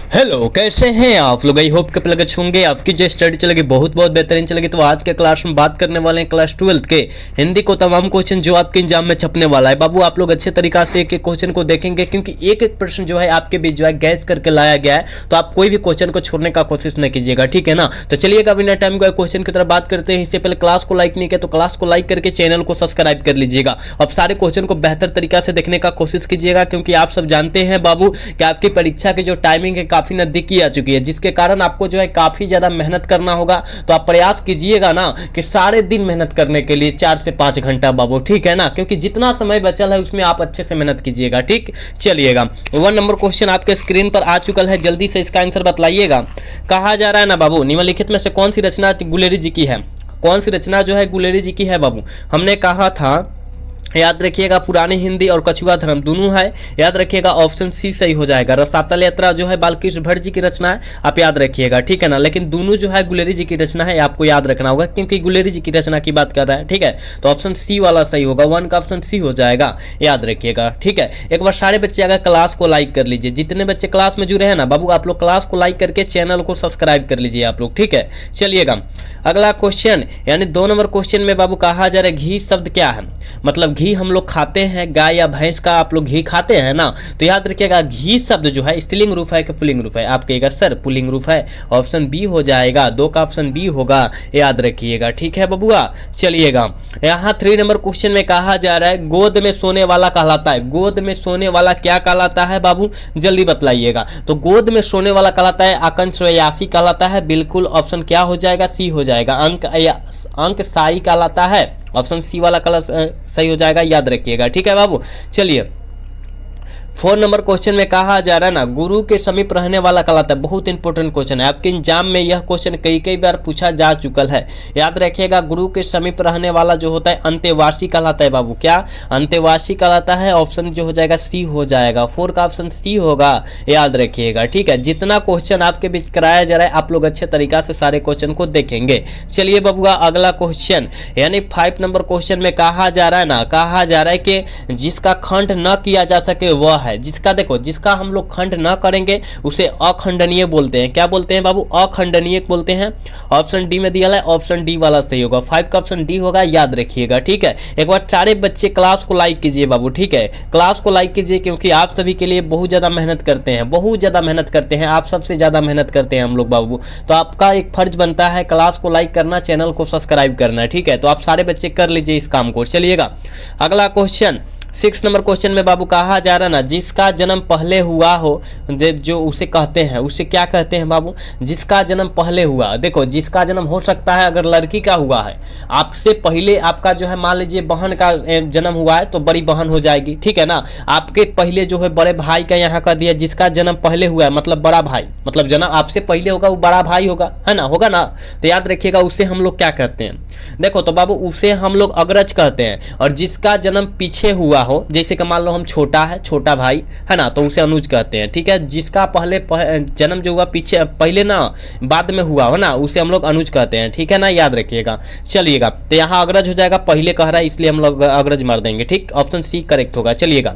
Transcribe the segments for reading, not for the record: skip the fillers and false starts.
Hello, कैसे हैं आप लोग। आई होप के लगे होंगे आपकी जो स्टडी चलेगी बहुत बेहतरीन चलेगी। तो आज के क्लास में बात करने वाले हैं क्लास 12th के हिंदी को तमाम क्वेश्चन जो आपके एग्जाम में छपने वाला है। बाबू आप लोग अच्छे तरीका से एक एक क्वेश्चन को देखेंगे, क्योंकि एक एक प्रश्न जो है आपके बीच जो है गैस करके लाया गया है, तो आप कोई भी क्वेश्चन को छोड़ने का कोशिश न कीजिएगा, ठीक है ना। तो चलिएगा बिना टाइम को क्वेश्चन की तरफ बात करते हैं। इससे पहले क्लास को लाइक नहीं किया तो क्लास को लाइक करके चैनल को सब्सक्राइब कर लीजिएगा। अब सारे क्वेश्चन को बेहतर तरीका से देखने का कोशिश कीजिएगा, क्योंकि आप सब जानते हैं बाबू कि आपकी परीक्षा की जो टाइमिंग है काफी नजदीकी आ चुकी है, जिसके कारण आपको जो है काफी ज्यादा मेहनत करना होगा। तो आप प्रयास कीजिएगा ना कि सारे दिन मेहनत करने के लिए 4 से 5 घंटा बाबू, ठीक है ना, क्योंकि जितना समय बचल है उसमें आप अच्छे से मेहनत कीजिएगा, ठीक। चलिएगा 1 नंबर क्वेश्चन आपके स्क्रीन पर आ चुका है, जल्दी से इसका आंसर बताइएगा। कहा जा रहा है ना बाबू, निम्नलिखित में से कौन सी रचना गुलेरी जी की है। कौन सी रचना जो है गुलेरी जी की है बाबू। हमने कहा था, याद रखिएगा, पुरानी हिंदी और कछुआ धर्म दोनों है। याद रखिएगा ऑप्शन सी सही हो जाएगा। रसातल यात्रा जो है बालकृष्ण भट्ट जी की रचना है, आप याद रखिएगा, ठीक है ना। लेकिन दोनों जो है गुलेरी जी की रचना है, आपको याद रखना होगा, क्योंकि गुलेरी जी की रचना की बात कर रहा है, ठीक है। तो ऑप्शन सी वाला सही होगा, 1 का ऑप्शन सी हो जाएगा, याद रखिएगा, ठीक है। एक बार सारे बच्चे अगर क्लास को लाइक कर लीजिए, जितने बच्चे क्लास में जुड़े हैं ना बाबू, आप लोग क्लास को लाइक करके चैनल को सब्सक्राइब कर लीजिए आप लोग, ठीक है। चलिएगा अगला क्वेश्चन, यानी 2 नंबर क्वेश्चन में बाबू कहा जा रहा है घी शब्द क्या है। मतलब घी हम लोग खाते हैं, गाय या भैंस का आप लोग घी खाते हैं ना, तो याद रखिएगा घी शब्द जो है स्त्रीलिंग रूप है कि पुल्लिंग रूप है। आप कहिएगा सर पुल्लिंग रूप है, ऑप्शन बी हो जाएगा, 2 का ऑप्शन बी होगा, याद रखिएगा, ठीक है बबुआ। चलिएगा यहाँ 3 नंबर क्वेश्चन में कहा जा रहा है गोद में सोने वाला कहलाता है। गोद में सोने वाला क्या कहलाता है बाबू, जल्दी बतलाइएगा। तो गोद में सोने वाला कहलाता है आकांक्षयासी कहलाता है, बिल्कुल ऑप्शन क्या हो जाएगा, सी हो जाएगा। अंक साई कहलाता है, ऑप्शन सी वाला कलर सही हो जाएगा, याद रखिएगा, ठीक है बाबू। चलिए 4 नंबर क्वेश्चन में कहा जा रहा है ना गुरु के समीप रहने वाला कहलाता है। बहुत इंपॉर्टेंट क्वेश्चन है, आपके एग्जाम में यह क्वेश्चन कई बार पूछा जा चुका है। याद रखिएगा गुरु के समीप रहने वाला जो होता है अंत्यवासी कहलाता है बाबू। क्या अंत्यवासी कहलाता है, ऑप्शन जो हो जाएगा सी हो जाएगा, 4 का ऑप्शन सी होगा, याद रखिएगा, ठीक है। जितना क्वेश्चन आपके बीच कराया जा रहा है आप लोग अच्छे तरीका से सारे क्वेश्चन को देखेंगे। चलिए बबुआ अगला क्वेश्चन, यानी 5 नंबर क्वेश्चन में कहा जा रहा है ना, कहा जा रहा है कि जिसका खंड न किया जा सके वह है। जिसका देखो, जिसका हम लोग खंड न करेंगे उसे अखंडनीय बोलते हैं। क्या बोलते हैं बाबू, अखंडनीय बोलते हैं। ऑप्शन डी में दिया है, ऑप्शन डी वाला सही होगा, 5 का ऑप्शन डी होगा, याद रखिएगा, ठीक है। एक बार सारे बच्चे क्लास को लाइक कीजिए बाबू, ठीक है। क्लास को लाइक कीजिए, क्योंकि आप सभी के लिए बहुत ज्यादा मेहनत करते हैं, बहुत ज्यादा मेहनत करते हैं, आप सबसे ज्यादा मेहनत करते हैं हम लोग बाबू। तो आपका एक फर्ज बनता है क्लास को लाइक करना, चैनल को सब्सक्राइब करना, ठीक है। तो आप सारे बच्चे कर लीजिए इस काम को। चलिएगा अगला क्वेश्चन 6 नंबर क्वेश्चन में बाबू कहा जा रहा ना जिसका जन्म पहले हुआ हो, जो उसे कहते हैं, उसे क्या कहते हैं बाबू, जिसका जन्म पहले हुआ। देखो जिसका जन्म हो सकता है अगर लड़की का हुआ है, आपसे पहले आपका जो है मान लीजिए बहन का जन्म हुआ है तो बड़ी बहन हो जाएगी, ठीक है ना। आपके पहले जो है बड़े भाई का यहाँ कर दिया, जिसका जन्म पहले हुआ है मतलब बड़ा भाई, मतलब जन्म आपसे पहले होगा वो बड़ा भाई होगा, है ना, होगा ना। तो याद रखिएगा उसे हम लोग क्या कहते हैं, देखो तो बाबू उसे हम लोग अग्रज कहते हैं। और जिसका जन्म पीछे हुआ हो, जैसे कि मान लो हम छोटा है, छोटा भाई है ना, तो उसे अनुज कहते हैं, ठीक है। जिसका पहले जन्म जो हुआ पीछे पहले ना बाद में हुआ हो ना, उसे हम लोग अनुज कहते हैं, ठीक है ना, याद रखिएगा। चलिएगा तो यहाँ अग्रज हो जाएगा, पहले कह रहा है इसलिए हम लोग अग्रज मार देंगे, ठीक, ऑप्शन सी करेक्ट होगा। चलिएगा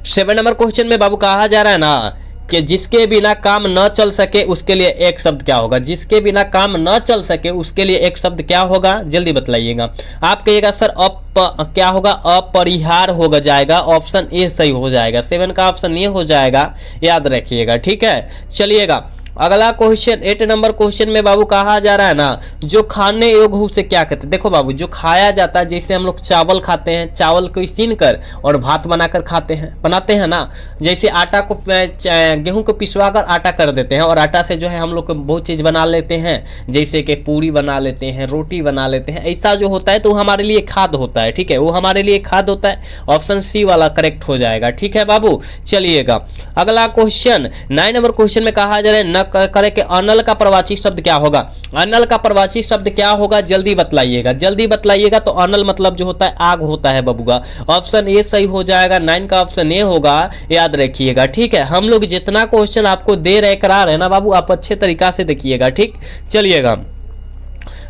7 नंबर क्वेश्चन में बाबू कहा जा रहा है ना कि जिसके बिना काम न चल सके उसके लिए एक शब्द क्या होगा। जिसके बिना काम न चल सके उसके लिए एक शब्द क्या होगा, जल्दी बतलाइएगा। आप कहिएगा सर क्या होगा, अपरिहार्य होगा जाएगा, ऑप्शन ए सही हो जाएगा, 7 का ऑप्शन ए हो जाएगा, याद रखिएगा, ठीक है। चलिएगा अगला क्वेश्चन 8 नंबर क्वेश्चन में बाबू कहा जा रहा है ना जो खाने योग्य हो उसे क्या कहते हैं। देखो बाबू जो खाया जाता है, जैसे हम लोग चावल खाते हैं, चावल को छीन कर और भात बनाकर खाते हैं, बनाते हैं ना। जैसे आटा को गेहूं को पिसवा कर आटा कर देते हैं, और आटा से जो है हम लोग बहुत चीज़ बना लेते हैं, जैसे कि पूरी बना लेते हैं, रोटी बना लेते हैं, ऐसा जो होता है तो हमारे लिए खाद्य होता है, ठीक है, वो हमारे लिए खाद्य होता है, ऑप्शन सी वाला करेक्ट हो जाएगा, ठीक है बाबू। चलिएगा अगला क्वेश्चन 9 नंबर क्वेश्चन में कहा जा रहा है न करे कि अनल का प्रवाची शब्द क्या होगा। अनल का प्रवाची शब्द क्या होगा, जल्दी बतलाइएगा, जल्दी बतलाइएगा। तो अनल मतलब जो होता है आग होता है बबुआ, ऑप्शन ए सही हो जाएगा, 9 का ऑप्शन ए होगा, याद रखिएगा, ठीक है। हम लोग जितना क्वेश्चन आपको दे रहे करा रहे ना बाबू, आप अच्छे तरीका से देखिएगा, ठीक। चलिएगा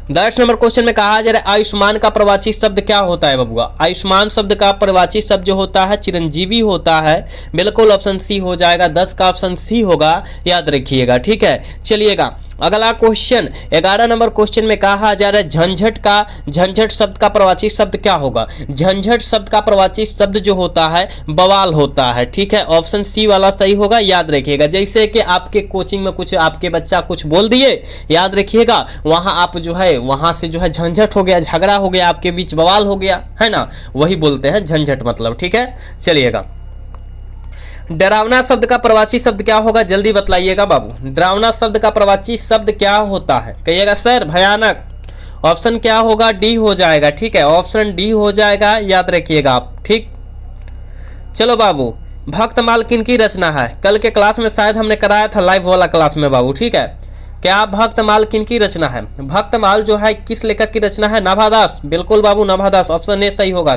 10 नंबर क्वेश्चन में कहा जा रहा है आयुष्मान का प्रवाची शब्द क्या होता है बबुआ। आयुष्मान शब्द का प्रवाची शब्द जो होता है चिरंजीवी होता है। बिल्कुल ऑप्शन सी हो जाएगा, 10 का ऑप्शन सी होगा, याद रखिएगा। ठीक है, चलिएगा अगला क्वेश्चन 11 नंबर क्वेश्चन में कहा जा रहा है झंझट शब्द का प्रवाची शब्द क्या होगा। झंझट शब्द का प्रवाची शब्द जो होता है बवाल होता है। ठीक है, ऑप्शन सी वाला सही होगा, याद रखिएगा। जैसे कि आपके कोचिंग में कुछ आपके बच्चा कुछ बोल दिए, याद रखिएगा, वहां आप जो है वहां से जो है झंझट हो गया, झगड़ा हो गया, आपके बीच बवाल हो गया, है ना, वही बोलते हैं झंझट मतलब। ठीक है, चलिएगा डरावना शब्द का प्रवाची शब्द क्या होगा, जल्दी बतलाइएगा बाबू। डरावना शब्द का प्रवाची शब्द क्या होता है, कहिएगा सर भयानक। ऑप्शन क्या होगा, डी हो जाएगा। ठीक है, ऑप्शन डी हो जाएगा, याद रखिएगा आप। ठीक, चलो बाबू भक्तमाल किनकी रचना है, कल के क्लास में शायद हमने कराया था लाइव वाला क्लास में बाबू। ठीक है, क्या भक्तमाल किनकी रचना है, भक्तमाल जो है किस लेखक की रचना है, नाभादास। बिल्कुल बाबू नाभादास, ऑप्शन ए सही होगा,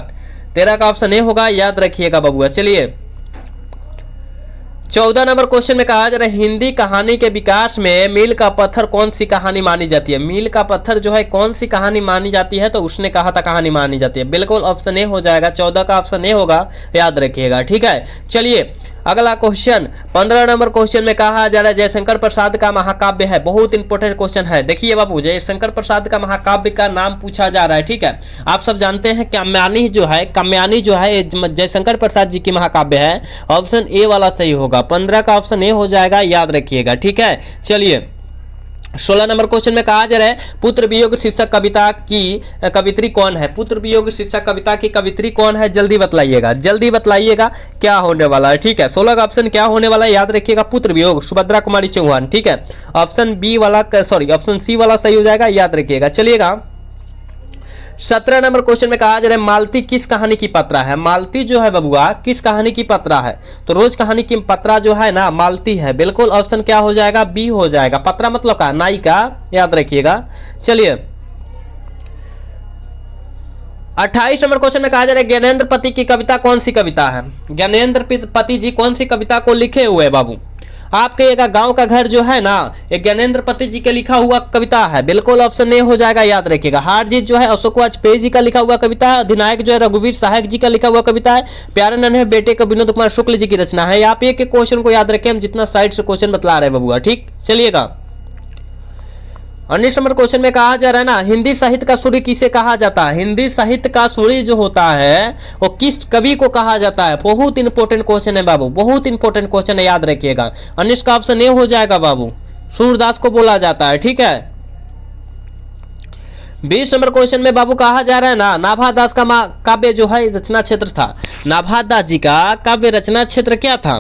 13 का ऑप्शन ए होगा, याद रखिएगा बाबू। चलिए 14 नंबर क्वेश्चन में कहा जा रहा है हिंदी कहानी के विकास में मील का पत्थर कौन सी कहानी मानी जाती है। मील का पत्थर जो है कौन सी कहानी मानी जाती है, तो उसने कहा था कहानी मानी जाती है। बिल्कुल ऑप्शन ए हो जाएगा, 14 का ऑप्शन ए होगा, याद रखिएगा। ठीक है, चलिए अगला क्वेश्चन 15 नंबर क्वेश्चन में कहा जा रहा है जयशंकर प्रसाद का महाकाव्य है। बहुत इंपॉर्टेंट क्वेश्चन है, देखिए बाबू, जयशंकर प्रसाद का महाकाव्य का नाम पूछा जा रहा है। ठीक है, आप सब जानते हैं काम्यानी जो है जयशंकर प्रसाद जी की महाकाव्य है। ऑप्शन ए वाला सही होगा, 15 का ऑप्शन ए हो जाएगा, याद रखिएगा। ठीक है, चलिए 16 नंबर क्वेश्चन में कहा जा रहा है पुत्र वियोग शीर्षक कविता की कवित्री कौन है। पुत्र वियोग शीर्षक कविता की कवित्री कौन है, जल्दी बतलाइएगा क्या होने वाला है। ठीक है, 16 का ऑप्शन क्या होने वाला है, याद रखिएगा, पुत्र वियोग सुभद्रा कुमारी चौहान। ठीक है, ऑप्शन सी वाला सही हो जाएगा, याद रखिएगा। चलिएगा 17 नंबर क्वेश्चन में कहा जा रहा है मालती किस कहानी की पत्रा है। मालती जो है बबुआ किस कहानी की पत्रा है, तो रोज कहानी की पत्रा जो है ना मालती है। बिल्कुल ऑप्शन क्या हो जाएगा, बी हो जाएगा। पत्रा मतलब का नायिका, याद रखिएगा। चलिए 28 नंबर क्वेश्चन में कहा जा रहा है ज्ञानेंद्र पति की कविता कौन सी कविता है। ज्ञानेंद्र पति जी कौन सी कविता को लिखे हुए बाबू, आप कहिएगा गांव का घर जो है ना ये ज्ञानेंद्र पति जी के लिखा हुआ कविता है। बिल्कुल ऑप्शन ए हो जाएगा, याद रखिएगा। हार जीत जो है अशोक वाजपेयी जी का लिखा हुआ कविता है। अधिनायक जो है रघुवीर सहायक जी का लिखा हुआ कविता है। प्यारे नन्हे बेटे का विनोद कुमार शुक्ल जी की रचना है। आप एक क्वेश्चन को याद रखें, हम जितना साइड से क्वेश्चन बतला रहे हैं बबुआ। ठीक, चलिएगा 19 नंबर क्वेश्चन में कहा जा रहा है ना हिंदी साहित्य का सूर्य किसे कहा जाता है। हिंदी साहित्य का सूर्य जो होता है वो किस कवि को कहा जाता है। बहुत इंपॉर्टेंट क्वेश्चन है बाबू, बहुत इंपॉर्टेंट क्वेश्चन है, याद रखिएगा। 19 का ऑप्शन ए हो जाएगा बाबू, सूरदास को बोला जाता है। ठीक है, 20 नंबर क्वेश्चन में बाबू कहा जा रहा है ना नाभादास का काव्य जो है रचना क्षेत्र था। नाभादास जी का काव्य रचना क्षेत्र क्या था,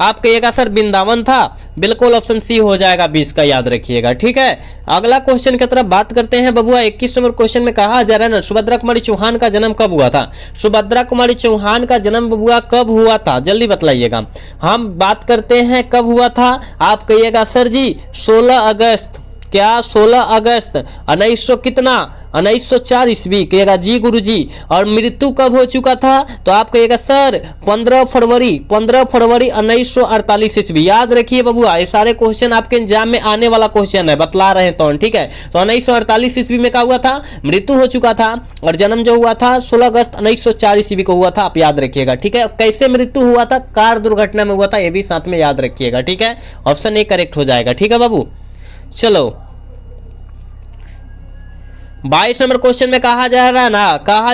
आप कहिएगा सर वृंदावन था। बिल्कुल ऑप्शन सी हो जाएगा, 20 का, याद रखिएगा। ठीक है, अगला क्वेश्चन की तरफ बात करते हैं बबुआ। 21 नंबर क्वेश्चन में कहा जा रहा है ना सुभद्रा कुमारी चौहान का जन्म कब हुआ था। सुभद्रा कुमारी चौहान का जन्म बबुआ कब हुआ था, जल्दी बतलाइएगा। हम बात करते हैं कब हुआ था, आप कहिएगा सर जी 16 अगस्त, क्या 16 अगस्त 1900 कितना 1904 ईस्वी, कहिएगा जी गुरुजी। और मृत्यु कब हो चुका था, तो आप कहिएगा सर 15 फरवरी 1948 ईस्वी। याद रखिए बबुआ, ये सारे क्वेश्चन आपके एग्जाम में आने वाला क्वेश्चन है, बतला रहे हैं तो। ठीक है, तो 1948 ईस्वी में क्या हुआ था, मृत्यु हो चुका था। और जन्म जो हुआ था 16 अगस्त 1904 ईस्वी को हुआ था, आप याद रखिएगा। ठीक है, कैसे मृत्यु हुआ था, कार दुर्घटना में हुआ था, ये भी साथ में याद रखिएगा। ठीक है, ऑप्शन ए करेक्ट हो जाएगा। ठीक है बाबू, चलो 22 नंबर क्वेश्चन में कहा जा रहा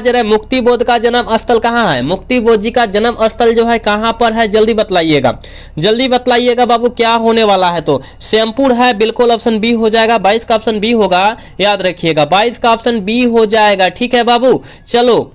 है मुक्ति बोध का जन्म स्थल कहाँ है। मुक्ति बोध जी का जन्म स्थल जो है कहाँ पर है, जल्दी बतलाइएगा बाबू, क्या होने वाला है। तो श्यामपुर है, बिल्कुल ऑप्शन बी हो जाएगा। 22 का ऑप्शन बी होगा, याद रखिएगा। 22 का ऑप्शन बी हो जाएगा। ठीक है बाबू, चलो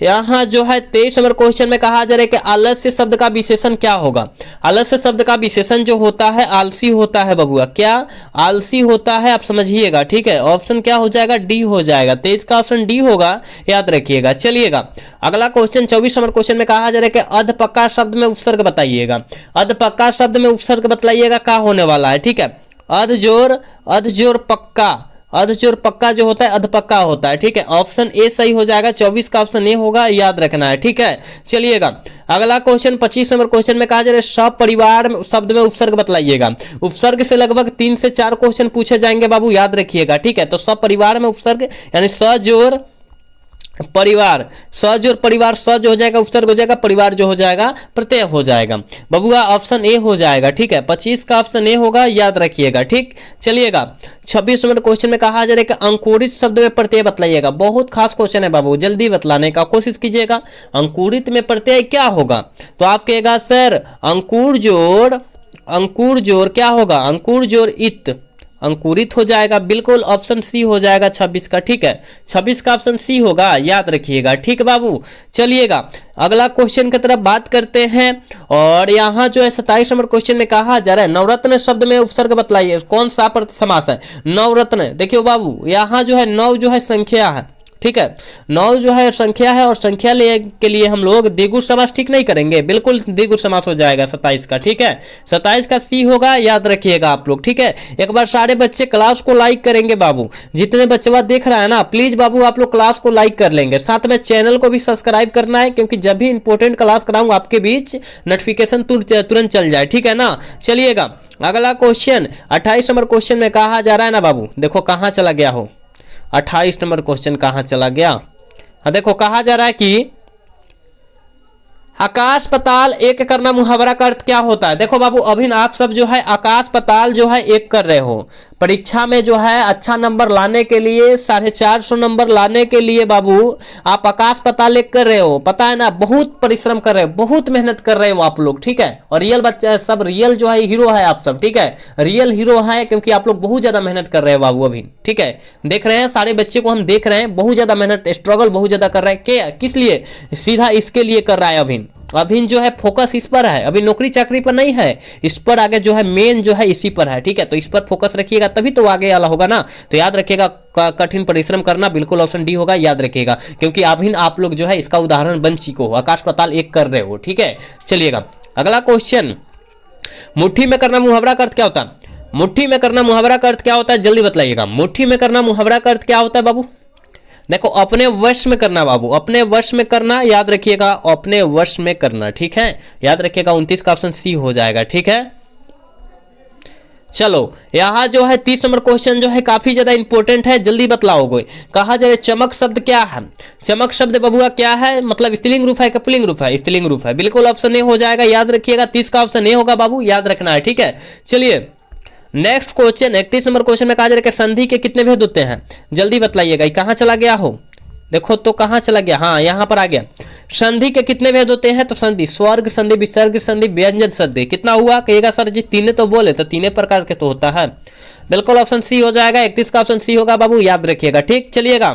यहाँ जो है 23 नंबर क्वेश्चन में कहा जा रहा है कि आलस्य शब्द का विशेषण क्या होगा। आलस्य शब्द का विशेषण जो होता है आलसी होता है बबुआ, क्या आलसी होता है, आप समझिएगा। ठीक है, ऑप्शन क्या हो जाएगा, डी हो जाएगा। 23 का ऑप्शन डी होगा, याद रखिएगा। चलिएगा अगला क्वेश्चन 24 नंबर क्वेश्चन में कहा जा रहा है कि अधपक्का शब्द में उपसर्ग बताइएगा। अधपक्का शब्द में उपसर्ग बतलाइएगा, क्या होने वाला है। ठीक है, अध जोर पक्का, अर्धचोर पक्का जो होता है अधपक्का होता है, ठीक है। ऑप्शन ए सही हो जाएगा, 24 का ऑप्शन ए होगा, याद रखना है, ठीक है। चलिएगा अगला क्वेश्चन 25 नंबर क्वेश्चन में कहा जा रहा है सपरिवार शब्द में उपसर्ग बतलाइएगा। उपसर्ग से लगभग 3 से 4 क्वेश्चन पूछे जाएंगे बाबू, याद रखिएगा, ठीक है। तो सपरिवार में उपसर्ग यानी सजोर परिवार, स जो परिवार स जो हो जाएगा उपसर्ग हो जाएगा, परिवार जो हो जाएगा प्रत्यय हो जाएगा। बबुआ ऑप्शन ए हो जाएगा, ठीक है। 25 का ऑप्शन ए होगा, याद रखिएगा, ठीक। चलिएगा 26 नंबर क्वेश्चन में कहा जा रहा है कि अंकुरित शब्द में प्रत्यय बतलाइएगा। बहुत खास क्वेश्चन है बाबू, जल्दी बतलाने का कोशिश कीजिएगा। अंकुरित में प्रत्यय क्या होगा? तो आप कहेगा सर अंकुर जोड़ क्या होगा? अंकुर जोड़ इत, अंकुरित हो जाएगा, बिल्कुल ऑप्शन सी हो जाएगा 26 का, ठीक है। 26 का ऑप्शन सी होगा, याद रखिएगा, ठीक बाबू। चलिएगा अगला क्वेश्चन की तरफ बात करते हैं और यहाँ जो है 27 नंबर क्वेश्चन में कहा जा रहा है नवरत्न शब्द में उपसर्ग बतलाइए, कौन सा समास है? नवरत्न, देखियो बाबू यहाँ जो है नव जो है संख्या है, ठीक है। 9 जो है संख्या है और संख्या ले के लिए हम लोग द्विगुण समास ठीक नहीं करेंगे, बिल्कुल द्विगुण समास हो जाएगा 27 का, ठीक है। 27 का सी होगा, याद रखिएगा आप लोग, ठीक है। एक बार सारे बच्चे क्लास को लाइक करेंगे बाबू, जितने बच्चे देख रहा है ना प्लीज बाबू आप लोग क्लास को लाइक कर लेंगे, साथ में चैनल को भी सब्सक्राइब करना है क्योंकि जब भी इंपॉर्टेंट क्लास कराऊं आपके बीच नोटिफिकेशन तुरंत चल जाए, ठीक है ना। चलिएगा अगला क्वेश्चन 28 नंबर क्वेश्चन में कहा जा रहा है ना बाबू, देखो कहां चला गया हो 28 नंबर क्वेश्चन कहां चला गया? हाँ देखो कहा जा रहा है कि आकाश पाताल एक करना मुहावरा का अर्थ क्या होता है? देखो बाबू अभी आप सब जो है आकाश पाताल जो है एक कर रहे हो, परीक्षा में जो है अच्छा नंबर लाने के लिए 450 नंबर लाने के लिए बाबू आप आकाश पाताल एक कर रहे हो, पता है ना, बहुत परिश्रम कर रहे हो, बहुत मेहनत कर रहे हो आप लोग, ठीक है। और रियल बच्चे सब रियल जो है हीरो है आप सब, ठीक है, रियल हीरो है क्योंकि आप लोग बहुत ज्यादा मेहनत कर रहे हो बाबू अभी, ठीक है। देख रहे हैं सारे बच्चे को हम देख रहे हैं, बहुत ज्यादा मेहनत स्ट्रगल बहुत ज्यादा कर रहे हैं, किस लिए? सीधा इसके लिए कर रहा है अभी जो है फोकस इस पर है, अभी नौकरी चाकरी पर नहीं है, इस पर आगे जो है मेन जो है इसी पर है, ठीक है। तो इस पर फोकस रखिएगा तभी तो आगे वाला होगा ना। तो याद रखिएगा कठिन परिश्रम करना, बिल्कुल ऑप्शन डी होगा, याद रखिएगा क्योंकि अभी आप लोग जो है इसका उदाहरण बन चुके हो, आकाश पाताल एक कर रहे हो, ठीक है। चलिएगा अगला क्वेश्चन, मुट्ठी में करना मुहावरा का अर्थ क्या होता है? मुट्ठी में करना मुहावरा का अर्थ क्या होता है, जल्दी बतलाइएगा। मुट्ठी में करना मुहावरा का अर्थ क्या होता है बाबू? देखो अपने वश में करना बाबू, अपने वश में करना, याद रखिएगा अपने वश में करना, ठीक है, याद रखिएगा। 29 का ऑप्शन सी हो जाएगा, ठीक है। चलो यहाँ जो है 30 नंबर क्वेश्चन जो है काफी ज्यादा इंपॉर्टेंट है, जल्दी बतलाओगे। कहा जाए चमक शब्द क्या है? चमक शब्द बबुआ क्या है, मतलब स्त्रीलिंग रूप है कि पुल्लिंग रूप है? स्त्रीलिंग रूप है, बिल्कुल ऑप्शन ए हो जाएगा, याद रखिएगा। 30 का ऑप्शन ए होगा बाबू, याद रखना है, ठीक है। चलिए नेक्स्ट क्वेश्चन 31 नंबर क्वेश्चन में कहा जा रहा है कि संधि के कितने भेद होते हैं? जल्दी बतलाइएगा। कहां चला गया हो? देखो तो कहां चला गया, हाँ यहां पर आ गया। संधि के कितने भेद होते हैं? तो संधि स्वर्ग संधि, विसर्ग संधि, व्यंजन संधि। कितना हुआ कहिएगा सर जी? तीन तो बोले तो तीन प्रकार के तो होता है, बिल्कुल ऑप्शन सी हो जाएगा। 31 का ऑप्शन सी होगा बाबू, याद रखिएगा, ठीक। चलिएगा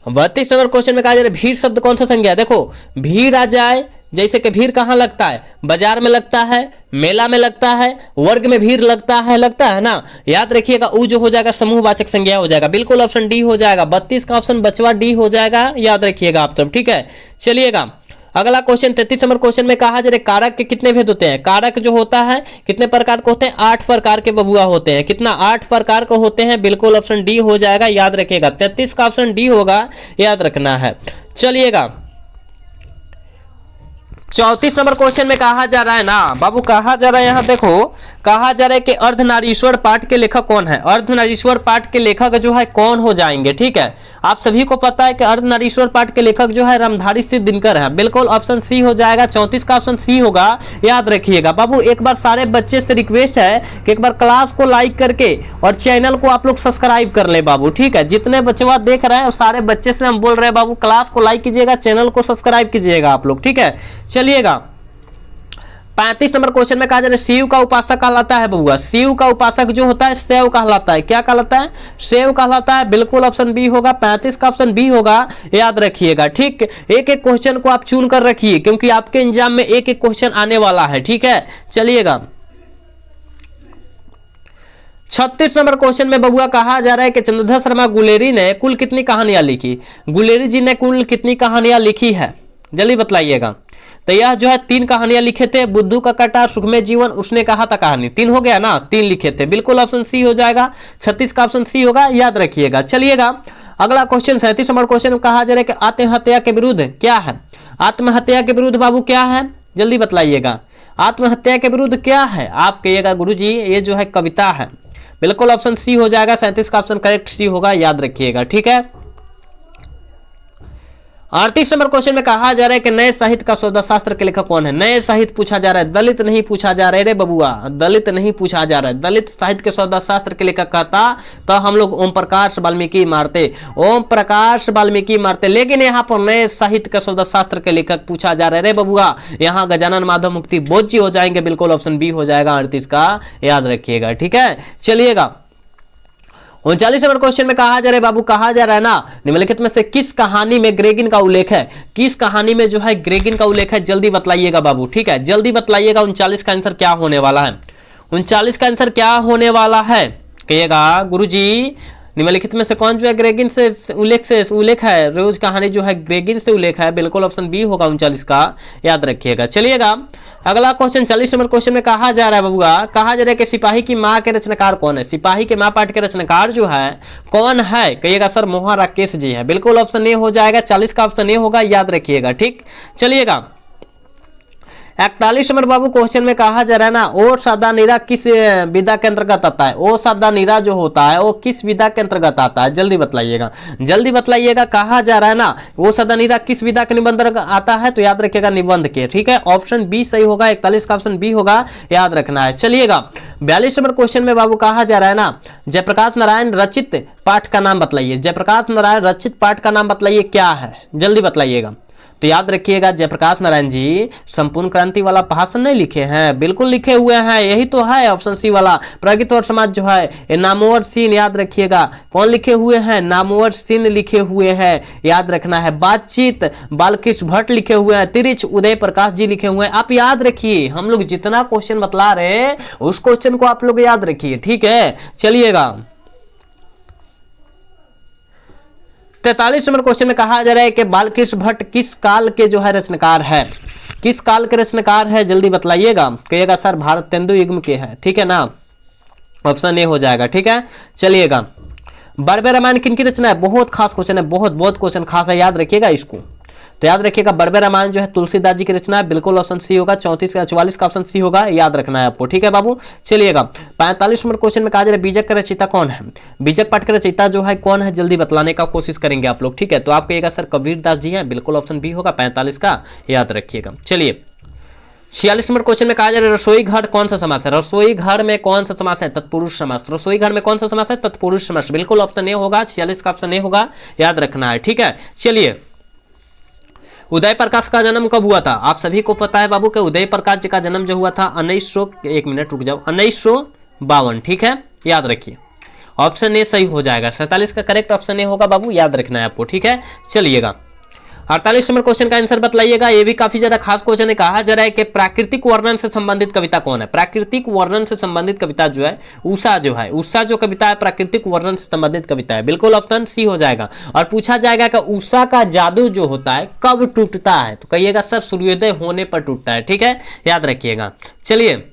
32 नंबर क्वेश्चन में कहा जा रहा है भीड़ शब्द कौन सा संज्ञा है? देखो भीड़ आ जाए, जैसे कि भीड़ कहाँ लगता है? बाजार में लगता है, मेला में लगता है, वर्ग में भीड़ लगता है ना, याद रखिएगा। ऊ जो हो जाएगा समूहवाचक संज्ञा हो जाएगा, बिल्कुल ऑप्शन डी हो जाएगा। 32 का ऑप्शन बचवा डी हो जाएगा, याद रखिएगा आप सब, ठीक है। चलिएगा अगला क्वेश्चन 33 नंबर क्वेश्चन में कहा जा रहा है कारक के कितने भेद होते हैं? कारक जो होता है कितने प्रकार के होते हैं? 8 प्रकार के बबुआ होते हैं। कितना? 8 प्रकार के होते हैं, बिल्कुल ऑप्शन डी हो जाएगा, याद रखिएगा। 33 का ऑप्शन डी होगा, याद रखना है। चलिएगा 34 नंबर क्वेश्चन में कहा जा रहा है ना बाबू, कहा जा रहा है यहाँ देखो, कहा जा रहा है कि अर्धनारीश्वर पाठ के लेखक कौन है? अर्धनारीश्वर पाठ के लेखक जो है कौन हो जाएंगे, ठीक है। आप सभी को पता है कि अर्धनारीश्वर पाठ के लेखक जो है रामधारी सिंह दिनकर है, बिल्कुल ऑप्शन सी हो जाएगा। 34 का ऑप्शन सी होगा, याद रखिएगा बाबू। एक बार सारे बच्चे से रिक्वेस्ट है कि एक बार क्लास को लाइक करके और चैनल को आप लोग सब्सक्राइब कर ले बाबू, ठीक है। जितने बच्चे देख रहे हैं सारे बच्चे से हम बोल रहे हैं बाबू, क्लास को लाइक कीजिएगा, चैनल को सब्सक्राइब कीजिएगा आप लोग, ठीक है। चलिएगा 35 नंबर क्वेश्चन में कहा जा रहा है शिव का उपासक कहलाता है बबुआ। शिव का उपासक जो होता है सेव कहलाता है। क्या कहलाता है? सेव कहलाता है, बिल्कुल ऑप्शन बी होगा। 35 का ऑप्शन बी होगा, याद रखिएगा, ठीक। एक एक क्वेश्चन को आप चुन कर रखिए क्योंकि आपके एग्जाम में एक एक क्वेश्चन आने वाला है, ठीक है। चलिएगा 36 नंबर क्वेश्चन में बबुआ कहा जा रहा है कि चंद्रधर शर्मा गुलेरी ने कुल कितनी कहानियां लिखी? गुलेरी जी ने कुल कितनी कहानियां लिखी है? जल्दी बतलाइएगा। तो यह जो है 3 कहानियां लिखे थे, बुद्धू का कटा, सुखमय जीवन, उसने कहा था कहानी, 3 हो गया ना, 3 लिखे थे, बिल्कुल ऑप्शन सी हो जाएगा, 36 का ऑप्शन सी होगा, याद रखिएगा। चलिएगा अगला क्वेश्चन 37 नंबर क्वेश्चन में कहा जा रहा है कि आत्महत्या के विरुद्ध क्या है? आत्महत्या के विरुद्ध बाबू क्या है, जल्दी बतलाइएगा। आत्महत्या के विरुद्ध क्या है? आप कहिएगा गुरुजी ये जो है कविता है, बिल्कुल ऑप्शन सी हो जाएगा, 37 का ऑप्शन करेक्ट सी होगा, याद रखिएगा, ठीक है। 38 नंबर क्वेश्चन में कहा जा रहा है कि नए साहित्य का शोधशास्त्र के लेखक कौन है? नए साहित्य पूछा जा रहा है, दलित नहीं पूछा जा रहा है रे बबुआ, दलित नहीं पूछा जा रहा है, दलित साहित्य के शोधशास्त्र के लेखक कहता तो हम लोग ओम प्रकाश वाल्मीकि मारते, ओम प्रकाश वाल्मीकि मारते, लेकिन यहाँ पर नए साहित्य के शोधशास्त्र के लेखक पूछा जा रहा है रे बबुआ, यहाँ गजानन माधव मुक्ति बोध जी हो जाएंगे, बिल्कुल ऑप्शन बी हो जाएगा 38 का, याद रखिएगा, ठीक है। चलिएगा 39 नंबर क्वेश्चन में कहा जा रहा है बाबू, कहा जा रहा है ना निम्नलिखित में से किस कहानी में ग्रेगिन का उल्लेख है? किस कहानी में जो है ग्रेगिन का उल्लेख है, जल्दी बतलाइएगा बाबू, ठीक है, जल्दी बतलाइएगा। 39 का आंसर क्या होने वाला है? 39 का आंसर क्या होने वाला है कहिएगा गुरुजी। निम्नलिखित में से कौन जो है ग्रेगिन से उल्लेख है? रोज कहानी जो है ग्रेगिन से उल्लेख है, बिल्कुल ऑप्शन बी होगा 39 का, याद रखिएगा। चलिएगा अगला क्वेश्चन 40 नंबर क्वेश्चन में कहा जा रहा है बबुआ, कहा जा रहा है कि सिपाही की माँ के रचनाकार कौन है? सिपाही के माँ पाठ के रचनाकार जो है कौन है कहिएगा? सर मोहन राकेश जी है, बिल्कुल ऑप्शन ए हो जाएगा, 40 का ऑप्शन ए होगा, याद रखिएगा, ठीक। चलिएगा 41 नंबर बाबू क्वेश्चन में कहा जा रहा है ना ओ सादा नीरा किस विधा के अंतर्गत आता है? ओ सादा नीरा जो होता है वो किस विधा के अंतर्गत आता है, जल्दी बतलाइएगा, जल्दी बतलाइएगा। कहा जा रहा है ना वो सादा नीरा किस विधा के निबंध आता है, तो याद रखिएगा निबंध के, ठीक है, ऑप्शन बी सही होगा, 41 का ऑप्शन बी होगा, याद रखना है। चलिएगा 42 नंबर क्वेश्चन में बाबू कहा जा रहा है ना जयप्रकाश नारायण रचित पाठ का नाम बतलाइए, जयप्रकाश नारायण रचित पाठ का नाम बतलाइए क्या है, जल्दी बतलाइएगा। तो याद रखिएगा जयप्रकाश नारायण जी संपूर्ण क्रांति वाला भाषण नहीं लिखे हैं, बिल्कुल लिखे हुए हैं, यही तो है ऑप्शन सी वाला। प्रगतिवर समाज जो है ये नामवर सीन, याद रखिएगा, कौन लिखे हुए हैं? नामवर सीन लिखे हुए हैं, याद रखना है। बातचीत बालकृष्ण भट्ट लिखे हुए हैं, तिरिच उदय प्रकाश जी लिखे हुए हैं। आप याद रखिए, हम लोग जितना क्वेश्चन बतला रहे हैं उस क्वेश्चन को आप लोग याद रखिए, ठीक है। चलिएगा 43 नंबर क्वेश्चन में कहा जा रहा है कि बालकृष्ण भट्ट किस काल के जो है रचनाकार है? किस काल के रचनाकार है, जल्दी बतलाइएगा। कहिएगा सर भारतेंदु युग के है, ठीक है ना, ऑप्शन ए हो जाएगा, ठीक है। चलिएगा बर्बे रामायण किनकी रचना है? बहुत खास क्वेश्चन है, बहुत क्वेश्चन खास है, याद रखिएगा इसको। तो याद रखिएगा बर्बे रामायण जो है तुलसीदास जी की रचना है, बिल्कुल ऑप्शन सी होगा, 44 का ऑप्शन सी होगा, याद रखना है आपको, ठीक है बाबू। चलिएगा 45 नंबर क्वेश्चन में कहा जा रहा है बीजक का रचयिता कौन है? बीजक पाठ का रचयिता जो है कौन है, जल्दी बतलाने का कोशिश करेंगे आप लोग, ठीक है। तो आप कहिएगा सर कबीर दास जी हैं, बिल्कुल ऑप्शन बी होगा 45 का, याद रखिएगा। चलिए 46 नंबर क्वेश्चन में कहा जा रहा है रसोई घर कौन सा समास है? रसोई घर में कौन सा समास है? तत्पुरुष समास। रसोई घर में कौन सा समास है? तत्पुरुष समास, बिल्कुल ऑप्शन ए होगा, 46 का ऑप्शन ए होगा, याद रखना है, ठीक है। चलिए उदय प्रकाश का जन्म कब हुआ था? आप सभी को पता है बाबू के उदय प्रकाश जी का जन्म जो हुआ था 1952, ठीक है, याद रखिए, ऑप्शन ए सही हो जाएगा, 47 का करेक्ट ऑप्शन ए होगा बाबू, याद रखना है आपको, ठीक है। चलिएगा 48 नंबर क्वेश्चन का आंसर बतलाइएगा, ये भी काफी ज्यादा खास क्वेश्चन है। कहा जा रहा है कि प्राकृतिक वर्णन से संबंधित कविता कौन है? प्राकृतिक वर्णन से संबंधित कविता जो है उषा जो कविता है प्राकृतिक वर्णन से संबंधित कविता है, बिल्कुल ऑप्शन सी हो जाएगा। और पूछा जाएगा कि उषा का जादू जो होता है कब टूटता है? तो कहिएगा सर सूर्योदय होने पर टूटता है, ठीक है, याद रखिएगा। चलिए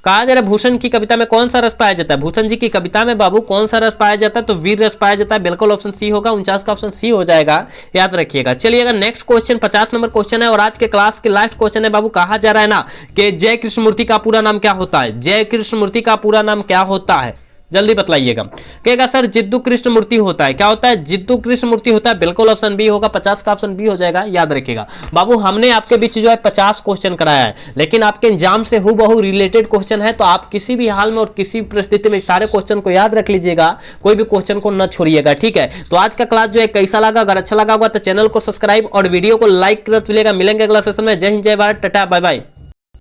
कहा जा रहा है भूषण की कविता में कौन सा रस पाया जाता है? भूषण जी की कविता में बाबू कौन सा रस पाया जाता है? तो वीर रस पाया जाता है, बिल्कुल ऑप्शन सी होगा, 49 का ऑप्शन सी हो जाएगा, याद रखिएगा। चलिएगा नेक्स्ट क्वेश्चन 50 नंबर क्वेश्चन है और आज के क्लास के लास्ट क्वेश्चन है बाबू। कहा जा रहा है ना कि जय कृष्णमूर्ति का पूरा नाम क्या होता है? जय कृष्णमूर्ति का पूरा नाम क्या होता है, जल्दी बतलाइएगा। कहेगा सर जिद्दू कृष्ण मूर्ति होता है, क्या होता है? जिद्दू कृष्ण मूर्ति होता है, बिल्कुल ऑप्शन बी होगा, 50 का ऑप्शन बी हो जाएगा, याद रखिएगा। बाबू हमने आपके बीच जो है 50 क्वेश्चन कराया है, लेकिन आपके एग्जाम से हूबहू रिलेटेड क्वेश्चन है, तो आप किसी भी हाल में और किसी भी परिस्थिति में सारे क्वेश्चन को याद रख लीजिएगा, कोई भी क्वेश्चन को न छोड़िएगा, ठीक है। तो आज का क्लास जो है कैसा लगा? अगर अच्छा लगा होगा तो चैनल को सब्सक्राइब और वीडियो को लाइक कर चलिएगा। मिलेंगे अगला सेशन में। जय हिंद, जय भारत, टाटा, बाय बाय।